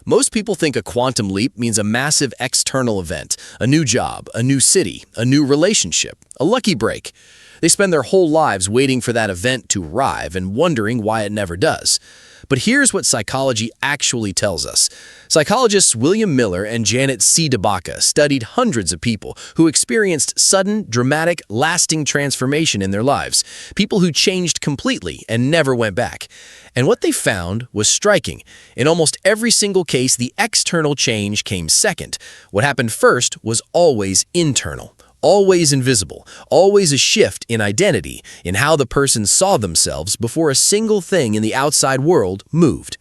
Most people think a quantum leap means a massive external event, a new job, a new city, a new relationship, a lucky break. They spend their whole lives waiting for that event to arrive and wondering why it never does. But here's what psychology actually tells us. Psychologists William Miller and Janet C. Baca studied hundreds of people who experienced sudden, dramatic, lasting transformation in their lives, people who changed completely and never went back. And what they found was striking. In almost every single case, the external change came second. What happened first was always internal. Always invisible, always a shift in identity, in how the person saw themselves before a single thing in the outside world moved.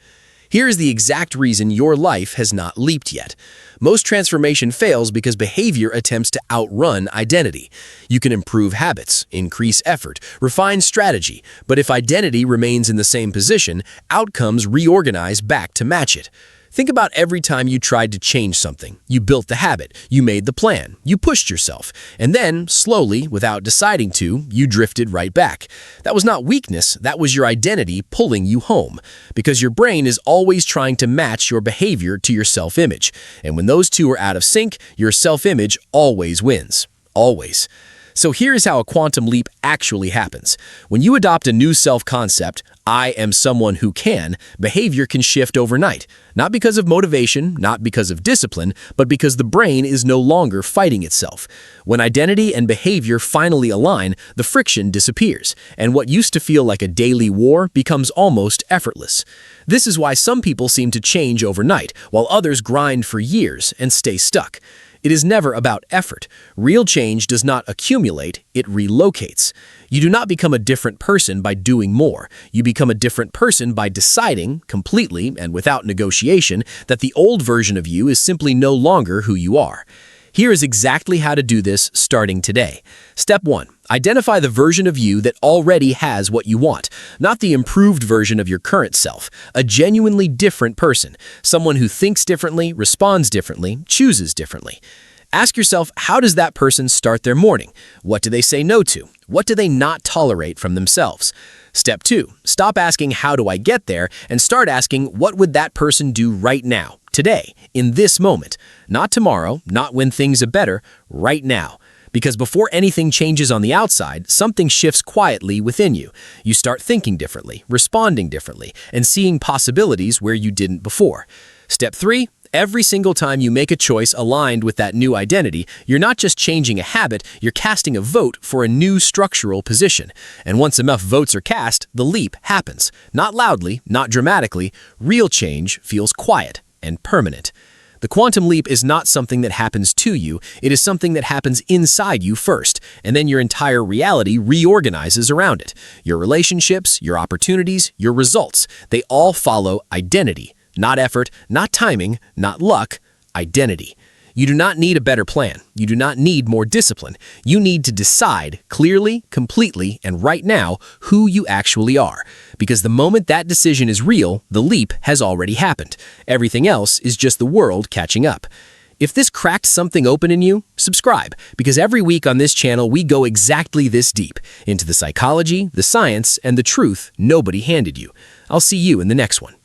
Here is the exact reason your life has not leaped yet. Most transformation fails because behavior attempts to outrun identity. You can improve habits, increase effort, refine strategy, but if identity remains in the same position, outcomes reorganize back to match it. Think about every time you tried to change something. You built the habit, you made the plan, you pushed yourself, and then, slowly, without deciding to, you drifted right back. That was not weakness, that was your identity pulling you home. Because your brain is always trying to match your behavior to your self-image. And when those two are out of sync, your self-image always wins. Always. So here's how a quantum leap actually happens. When you adopt a new self-concept, I am someone who can, behavior can shift overnight. Not because of motivation, not because of discipline, but because the brain is no longer fighting itself. When identity and behavior finally align, the friction disappears, and what used to feel like a daily war becomes almost effortless. This is why some people seem to change overnight, while others grind for years and stay stuck. It is never about effort. Real change does not accumulate, it relocates. You do not become a different person by doing more. You become a different person by deciding, completely and without negotiation, that the old version of you is simply no longer who you are. Here is exactly how to do this starting today. Step 1. Identify the version of you that already has what you want, not the improved version of your current self, a genuinely different person, someone who thinks differently, responds differently, chooses differently. Ask yourself, how does that person start their morning? What do they say no to? What do they not tolerate from themselves? Step 2. Stop asking, how do I get there, and start asking, what would that person do right now, today, in this moment? Not tomorrow, not when things are better, right now. Because before anything changes on the outside, something shifts quietly within you. You start thinking differently, responding differently, and seeing possibilities where you didn't before. Step 3. Every single time you make a choice aligned with that new identity, you're not just changing a habit, you're casting a vote for a new structural position. And once enough votes are cast, the leap happens. Not loudly, not dramatically. Real change feels quiet and permanent. The quantum leap is not something that happens to you, it is something that happens inside you first, and then your entire reality reorganizes around it. Your relationships, your opportunities, your results, they all follow identity. Not effort, not timing, not luck, identity. You do not need a better plan. You do not need more discipline. You need to decide clearly, completely, and right now who you actually are. Because the moment that decision is real, the leap has already happened. Everything else is just the world catching up. If this cracked something open in you, subscribe, because every week on this channel we go exactly this deep into the psychology, the science, and the truth nobody handed you. I'll see you in the next one.